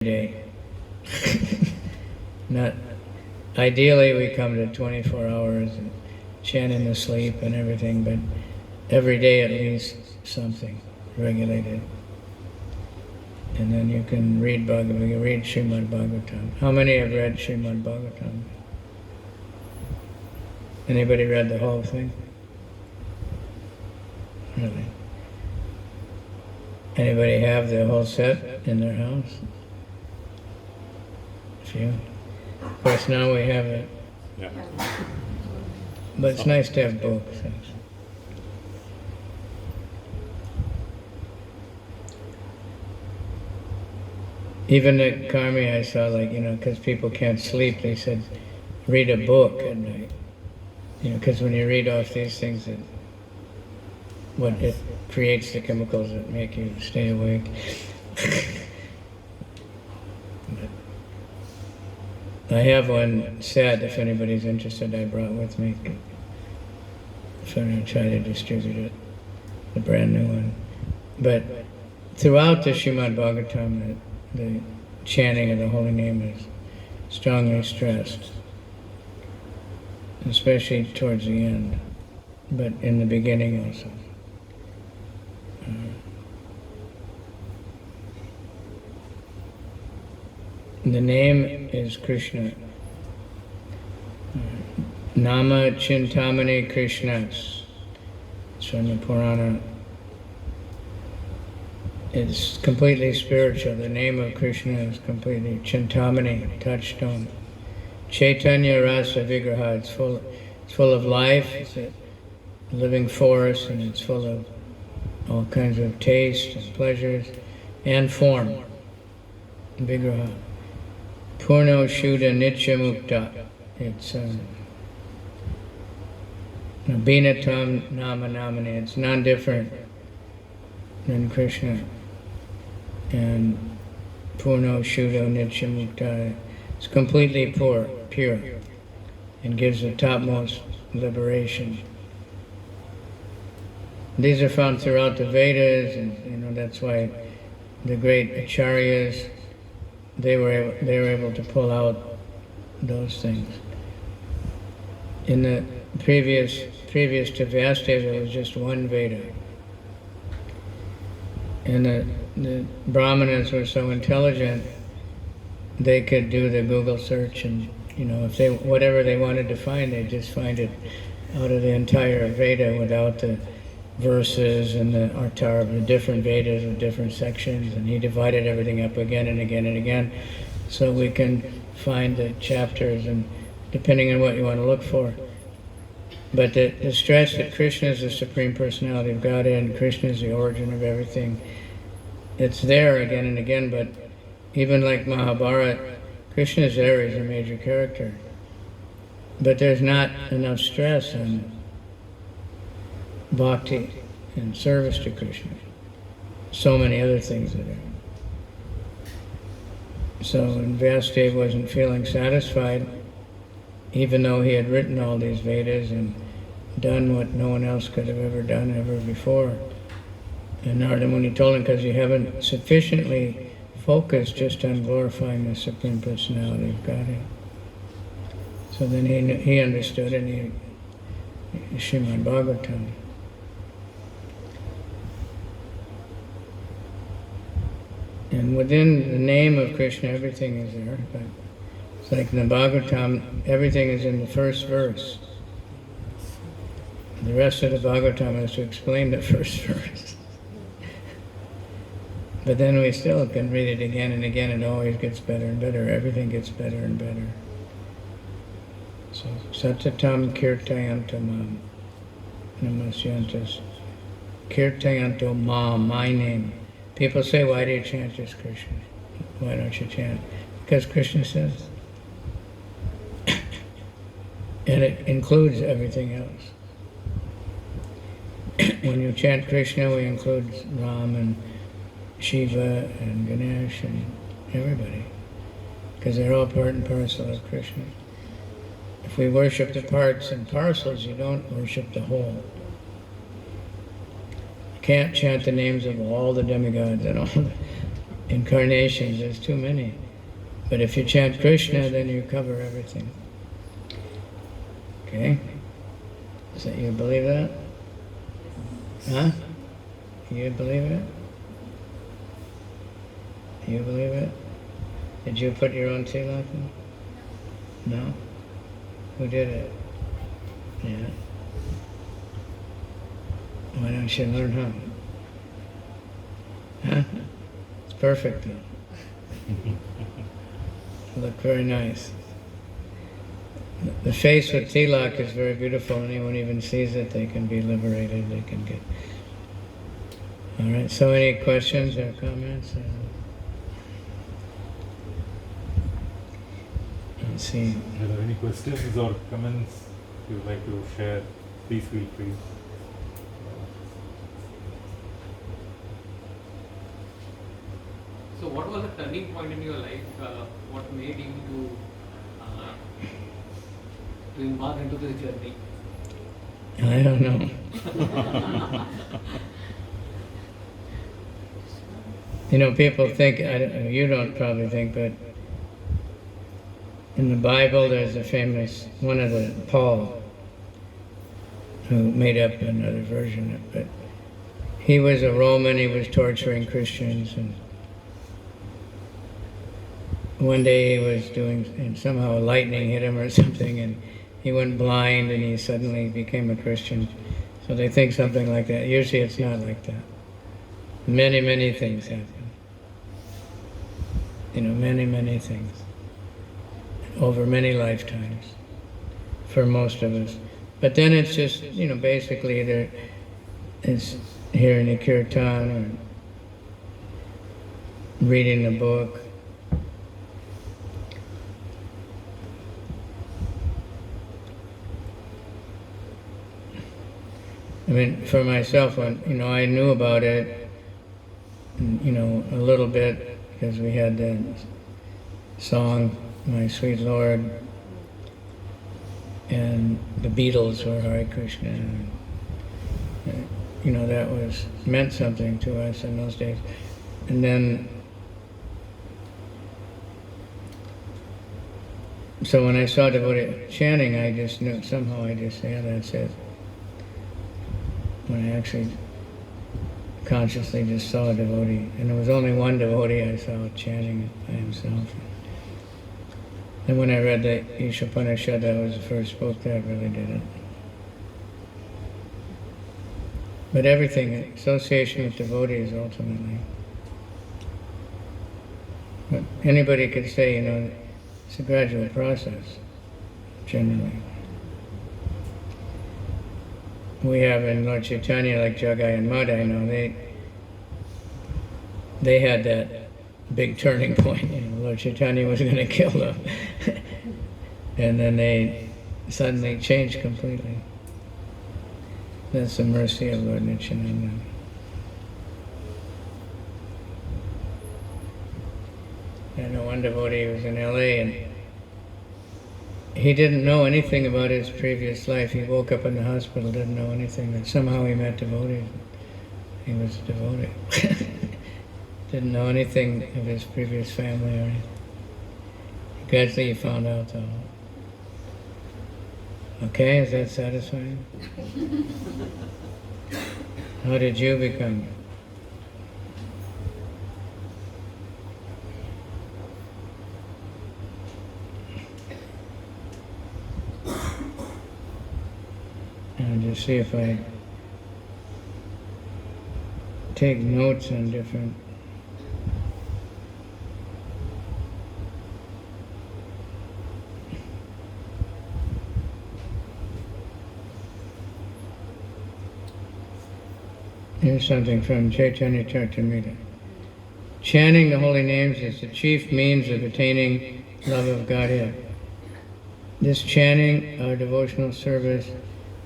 day. Not ideally we come to 24 hours and chant in the sleep and everything, but every day at least something regulated. And then you can read read Srimad Bhagavatam. How many have read Srimad Bhagavatam? Anybody read the whole thing? Really? Anybody have the whole set in their house? Few. Of course, now we have it. Yeah. But it's nice to have books. Even at Karmi, I saw, like, because people can't sleep, they said, read a book at night. Because when you read off these things, it creates the chemicals that make you stay awake. I have one set, if anybody's interested, I brought with me. So I'm going to try to distribute it, the brand new one. But throughout the Srimad Bhagavatam, the chanting of the holy name is strongly stressed, especially towards the end, but in the beginning also. The name is Krishna. Nama Chintamani Krishnas. It's from the Purana. It's completely spiritual. The name of Krishna is completely Chintamani, touchstone. Chaitanya Rasa Vigraha. It's full of life. It's a living force, and it's full of all kinds of taste and pleasures and form. Vigraha. Purno Shuddha Nitya Mukta. It's Binatam Nama Namani. It's non-different than Krishna. And Purno Shuddha Nitya Mukta. It's completely pure, and gives the topmost liberation. These are found throughout the Vedas, and that's why the great acharyas, they were able to pull out those things. In the previous to Vyasadeva, there was just one Veda. And the Brahmanas were so intelligent, they could do the Google search, and if whatever they wanted to find, they'd just find it out of the entire Veda without the verses and the Artar of the different Vedas with different sections, and he divided everything up again and again and again, so we can find the chapters, and depending on what you want to look for. But the stress that Krishna is the Supreme Personality of Godhead, and Krishna is the origin of everything, it's there again and again, but even like Mahabharata, Krishna is there as a major character. But there's not enough stress on bhakti and service to Krishna. So many other things are there. So when Vyasadeva wasn't feeling satisfied, even though he had written all these Vedas and done what no one else could have ever done ever before, and Narada Muni told him, because you haven't sufficiently focused just on glorifying the Supreme Personality of Godhead. So then he understood, and he Srimad Bhagavatam. And within the name of Krishna, everything is there. But it's like in the Bhagavatam, everything is in the first verse. The rest of the Bhagavatam is to explain the first verse. But then we still can read it again and again, and it always gets better and better. Everything gets better and better. So, Satatam Kirtayanto Mam Namasyantas. Kirtayanto Mam, my name. People say, why do you chant just Krishna? Why don't you chant? Because Krishna says. And it includes everything else. When you chant Krishna, we include Ram and Shiva and Ganesh and everybody, because they're all part and parcel of Krishna. If we worship the parts and parcels, you don't worship the whole. You can't chant the names of all the demigods and all incarnations. There's too many. But if you chant Krishna, then you cover everything. Okay? So you believe that? Huh? You believe it? You believe it? Did you put your own tilak in? No? Who did it? Yeah. Why don't you learn how? Huh? It's perfect though. Look very nice. The face with tilak is very beautiful. Anyone even sees it, they can be liberated, they can get... All right, so any questions or comments? Let's see. Are there any questions or comments you would like to share? Please feel free. So what was the turning point in your life? What made you to embark into this journey? I don't know. You know, people think, you don't probably think, but in the Bible there's a famous, one of the, Paul, who made up another version of it, but he was a Roman, he was torturing Christians, and one day he was doing, and somehow lightning hit him or something, and he went blind and he suddenly became a Christian. So they think something like that. Usually it's not like that. Many, many things happen. You know, many, many things. Over many lifetimes. For most of us. But then it's just, you know, basically there is hearing a kirtan or reading a book. I mean, for myself, when, you know, I knew about it, you know, a little bit, because we had the song, My Sweet Lord, and the Beatles were Hare Krishna. And, you know, that meant something to us in those days. And then, so when I saw devotee chanting, I just knew, somehow I just said, yeah, that's it. When I actually consciously just saw a devotee, and there was only one devotee I saw chanting by himself. And when I read the Ishopanishad, that was the first book that really did it. But everything, association with devotees ultimately. But anybody could say, you know, it's a gradual process, generally. We have in Lord Chaitanya, like Jagai and Madhai, you know, they had that big turning point. You know, Lord Chaitanya was going to kill them. And then they suddenly changed completely. That's the mercy of Lord Nityananda. I know one devotee was in LA and he didn't know anything about his previous life. He woke up in the hospital, didn't know anything, and somehow he met devotees. He was a devotee. Didn't know anything of his previous family or anything. Gradually he found out though. Okay, is that satisfying? How did you become? And just see if I take notes on different. Here's something from Chaitanya Charitamrita. Chanting the holy names is the chief means of attaining love of Godhead. This chanting, our devotional service,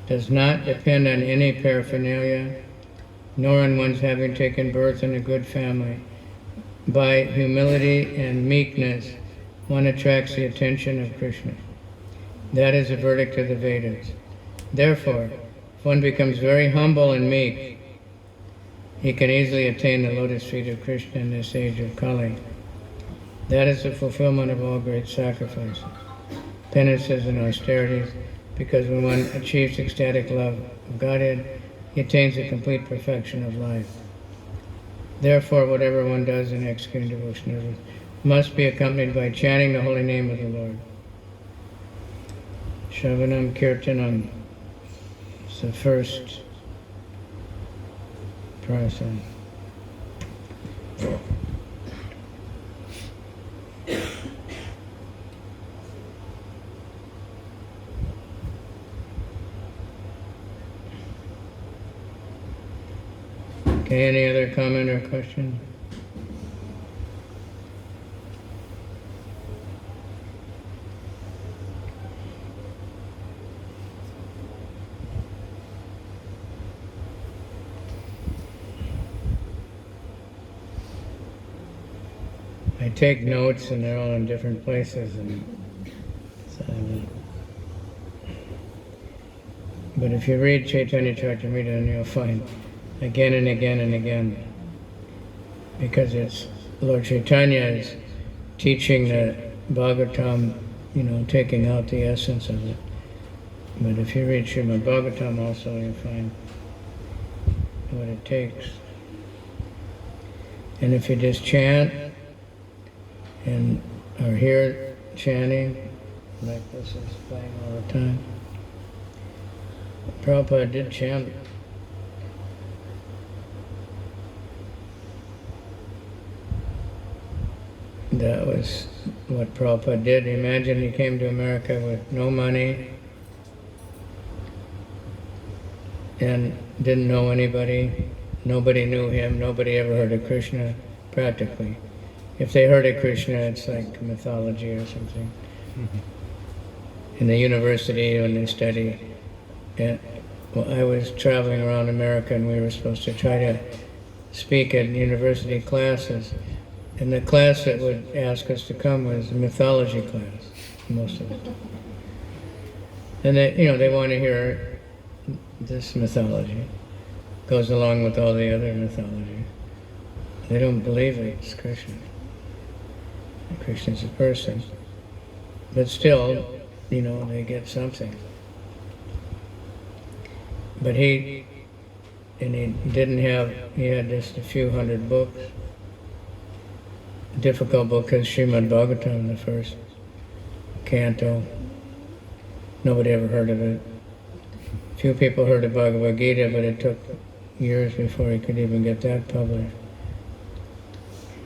does not depend on any paraphernalia, nor on one's having taken birth in a good family. By humility and meekness, one attracts the attention of Krishna. That is the verdict of the Vedas. Therefore, if one becomes very humble and meek, he can easily attain the lotus feet of Krishna in this age of Kali. That is the fulfillment of all great sacrifices, penances, and austerities, because when one achieves ecstatic love of Godhead, he attains the complete perfection of life. Therefore, whatever one does in executing devotion must be accompanied by chanting the holy name of the Lord. Shravanam Kirtanam. It's the first process. Okay, any other comment or question? I take notes and they're all in different places, and so, but if you read Chaitanya Charitamrita, you'll find again and again and again, because it's Lord Chaitanya is teaching the Bhagavatam, taking out the essence of it. But if you read Srimad Bhagavatam also, you'll find what it takes. And if you just chant and are here chanting, like this is playing all the time. Prabhupada did chant. That was what Prabhupada did. Imagine he came to America with no money and didn't know anybody. Nobody knew him. Nobody ever heard of Krishna, practically. If they heard of Krishna, it's like mythology or something. In the university, when they study, I was traveling around America, and we were supposed to try to speak at university classes. And the class that would ask us to come was a mythology class, most of it. And they want to hear this mythology. Goes along with all the other mythology. They don't believe it's Krishna. Krishna's a person. But still, they get something. But he had just a few hundred books. Difficult book is Srimad Bhagavatam, the first canto. Nobody ever heard of it. Few people heard of Bhagavad Gita, but it took years before he could even get that published.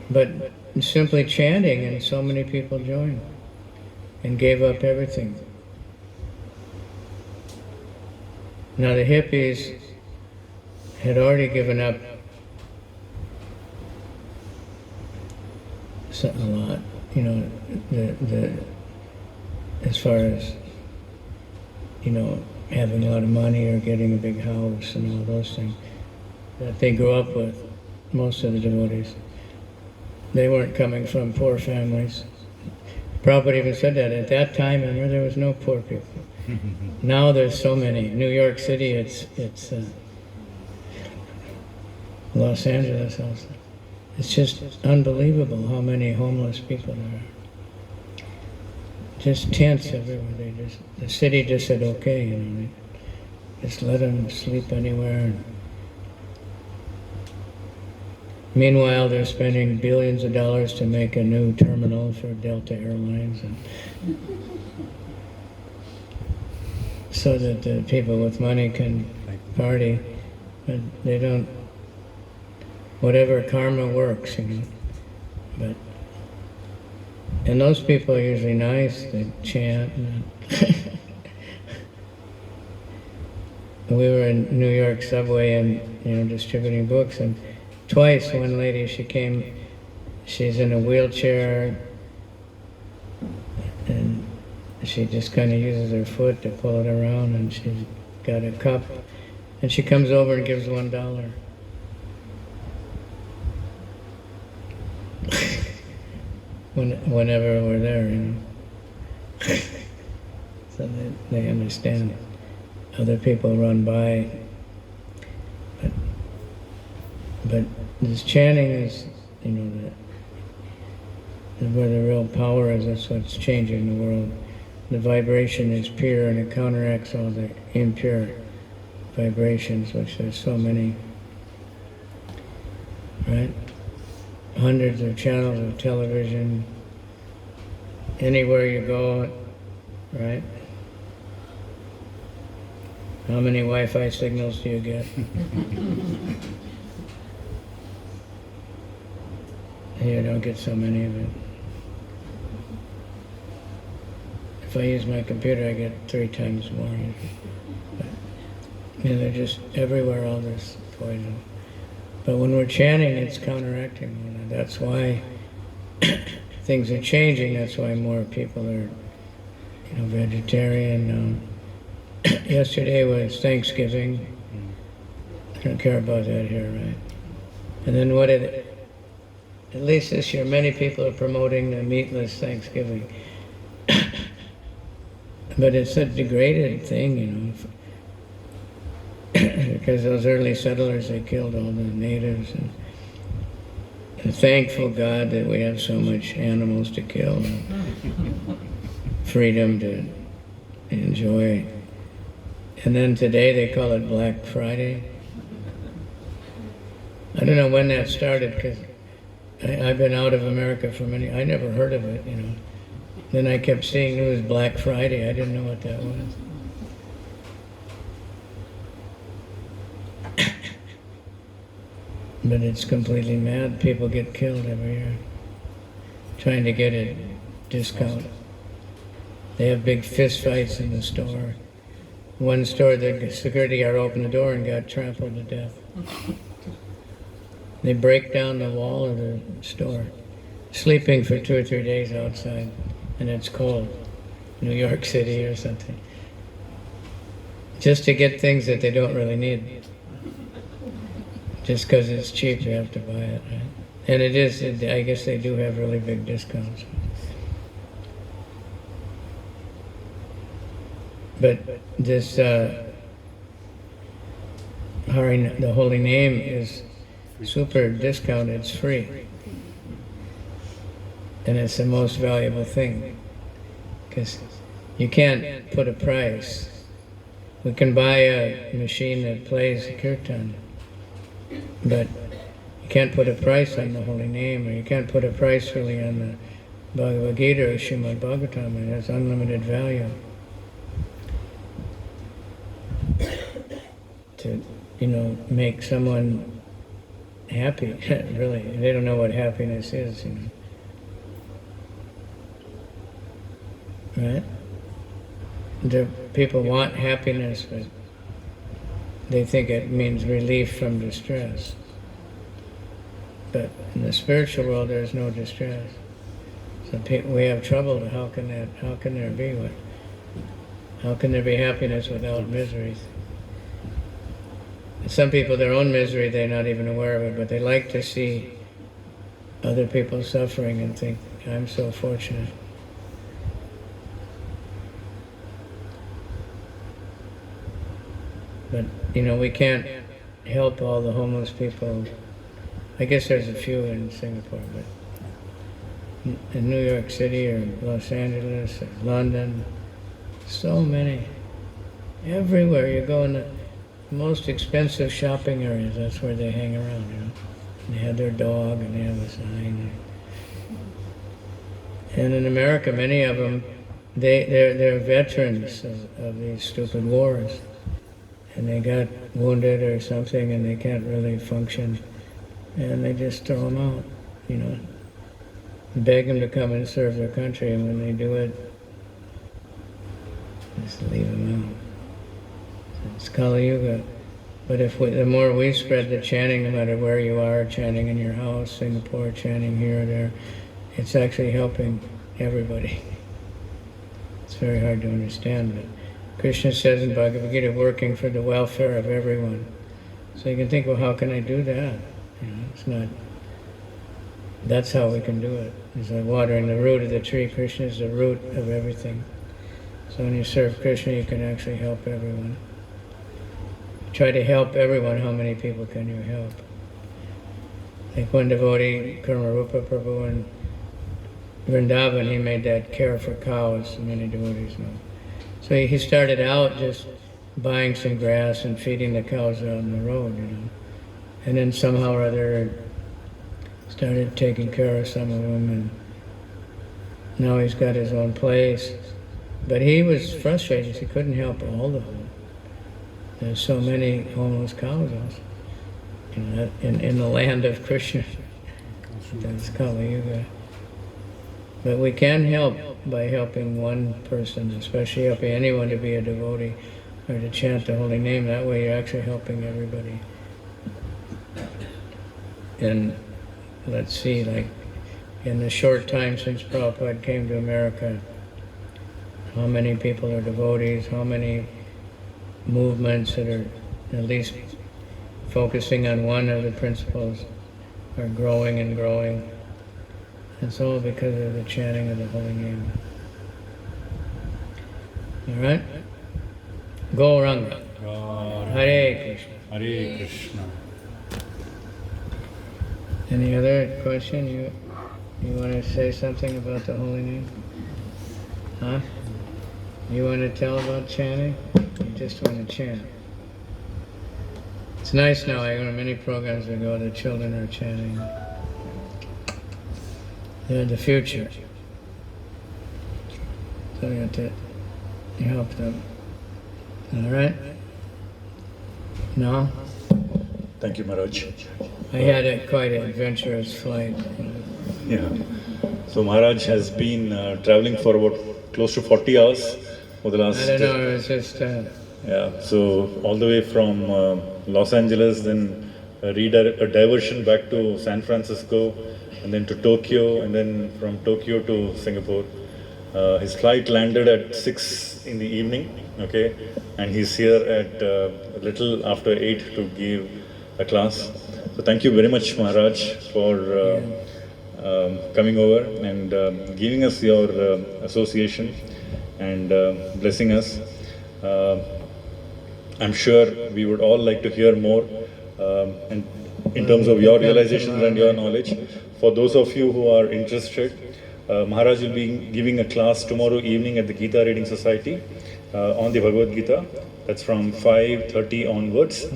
But simply chanting, and so many people joined and gave up everything. Now the hippies had already given up a lot, as far as, having a lot of money or getting a big house and all those things that they grew up with, most of the devotees. They weren't coming from poor families. Prabhupada even said that at that time, remember, there was no poor people. Now there's so many. New York City, it's Los Angeles also. It's just unbelievable how many homeless people there are. Just tents everywhere. The city just said okay, just let them sleep anywhere. Meanwhile, they're spending billions of dollars to make a new terminal for Delta Airlines, so that the people with money can party, but they don't. Whatever karma works, But and those people are usually nice. They chant. We were in New York subway and distributing books, and twice one lady, she came. She's in a wheelchair, and she just kind of uses her foot to pull it around, and she's got a cup, and she comes over and gives $1. Whenever we're there, so they understand. But this chanting is, where the real power is. That's what's changing the world. The vibration is pure, and it counteracts all the impure vibrations, which there's so many, right? Hundreds of channels of television, anywhere you go, right? How many Wi-Fi signals do you get? Here, I don't get so many of it. If I use my computer, I get 3 times more. But, they're just everywhere, all this poison. But when we're chanting, it's counteracting. That's why things are changing. That's why more people are, vegetarian. Yesterday was Thanksgiving. I don't care about that here, right? And then at least this year, many people are promoting the meatless Thanksgiving. But it's a degraded thing, because those early settlers, they killed all the natives. And thankful God that we have so much animals to kill, and freedom to enjoy. And then today they call it Black Friday. I don't know when that started, because I've been out of America for I never heard of it, Then I kept seeing it was Black Friday. I didn't know what that was. But it's completely mad. People get killed every year trying to get a discount. They have big fist fights in the store. One store, the security guard opened the door and got trampled to death. They break down the wall of the store, sleeping for 2 or 3 days outside, and it's cold, New York City or something, just to get things that they don't really need. Just because it's cheap, you have to buy it, right? And I guess they do have really big discounts. But this, the holy name is super discounted, it's free. And it's the most valuable thing, because you can't put a price. We can buy a machine that plays kirtan, but you can't put a price on the holy name, or you can't put a price really on the Bhagavad Gita or Srimad Bhagavatam. It has unlimited value. To, make someone happy, really. They don't know what happiness is, Right? The people want happiness, but they think it means relief from distress. But in the spiritual world, there's no distress. So we have trouble. How can there be what? How can there be happiness without misery? Some people, their own misery, they're not even aware of it, but they like to see other people suffering and think, I'm so fortunate. But, we can't help all the homeless people. I guess there's a few in Singapore, but in New York City or Los Angeles or London, so many. Everywhere you go in the most expensive shopping areas, that's where they hang around, They have their dog and they have a sign. And in America, many of them, they're veterans of these stupid wars. And they got wounded or something and they can't really function. And they just throw them out, Beg them to come and serve their country, and when they do it, just leave them out. It's Kali Yuga. But the more we spread the chanting, no matter where you are, chanting in your house, Singapore, chanting here or there, it's actually helping everybody. It's very hard to understand, but Krishna says in Bhagavad Gita, working for the welfare of everyone. So you can think, well, how can I do that? It's not. That's how we can do it. It's like watering the root of the tree. Krishna is the root of everything. So when you serve Krishna, you can actually help everyone. Try to help everyone. How many people can you help? Like one devotee, Karmarupa Prabhu in Vrindavan, he made that care for cows, many devotees know. So he started out just buying some grass and feeding the cows out on the road, And then somehow or other started taking care of some of them, and now he's got his own place. But he was frustrated, he couldn't help all of them. There's so many homeless cows also. In the land of Krishna. That's Kali Yuga. But we can help by helping one person, especially helping anyone to be a devotee or to chant the holy name. That way you're actually helping everybody. And let's see, like in the short time since Prabhupada came to America, how many people are devotees, how many movements that are at least focusing on one of the principles are growing and growing. It's all because of the chanting of the holy name. All right? Gauranga. Hare Krishna. Hare Krishna. Any other question? You want to say something about the holy name? Huh? You want to tell about chanting? You just want to chant. It's nice now, I go to many programs that go, the children are chanting. They're the future. So you have to help them. All right? No? Thank you, Maharaj. I had quite an adventurous flight. Yeah. So Maharaj has been traveling for about close to 40 hours for the last... I don't know, it was just... yeah, so all the way from Los Angeles, then a diversion back to San Francisco, and then to Tokyo, and then from Tokyo to Singapore. His flight landed at 6 in the evening, okay, and he's here at a little after 8 to give a class. So thank you very much, Maharaj, for coming over and giving us your association and blessing us. I'm sure we would all like to hear more and in terms of your realizations and your knowledge. For those of you who are interested, Maharaj will be giving a class tomorrow evening at the Gita Reading Society on the Bhagavad Gita. That's from 5:30 onwards.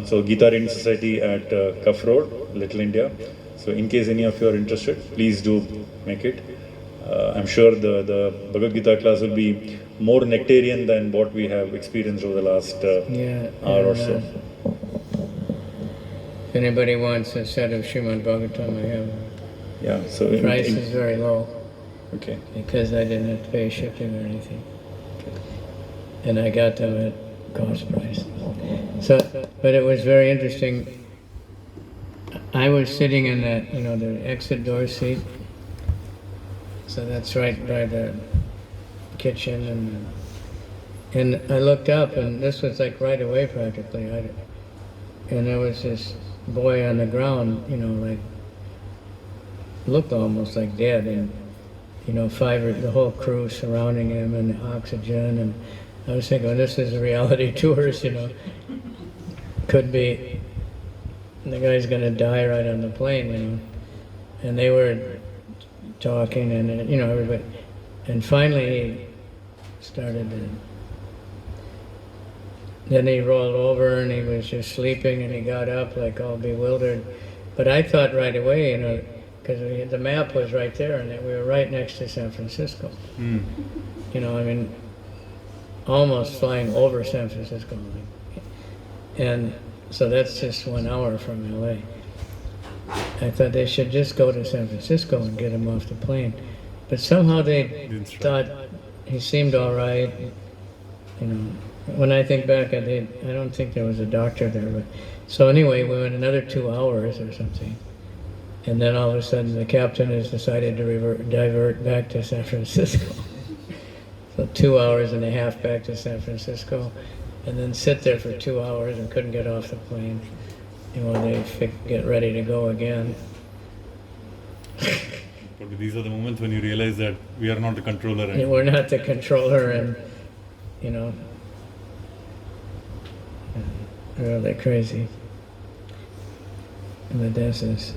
So Gita Reading Society at Cuff Road, Little India. So in case any of you are interested, please do make it. I'm sure the Bhagavad Gita class will be more nectarian than what we have experienced over the last hour or so. If anybody wants a set of Srimad Bhagavatam, I have. Yeah, so the price is very low. Okay. Because I didn't have to pay shipping or anything. And I got them at cost price. So, but it was very interesting. I was sitting in that, the exit door seat. So that's right by the kitchen, and I looked up, and this was like right away practically. And there was this boy on the ground, like looked almost like dead, and the whole crew surrounding him, and the oxygen, and I was thinking, this is reality tours, could be the guy's gonna die right on the plane, and they were talking, and everybody, and finally he started then he rolled over and he was just sleeping, and he got up like all bewildered. But I thought right away, because the map was right there, and that we were right next to San Francisco. Almost flying over San Francisco. And so that's just 1 hour from LA. I thought they should just go to San Francisco and get him off the plane. But somehow they thought he seemed all right. When I think back, I don't think there was a doctor there. But so anyway, we went another 2 hours or something. And then all of a sudden the captain has decided to divert back to San Francisco. So 2 hours and a half back to San Francisco, and then sit there for 2 hours and couldn't get off the plane. They get ready to go again. But these are the moments when you realize that we are not the controller anymore. We're not the controller, and really crazy. Videsas.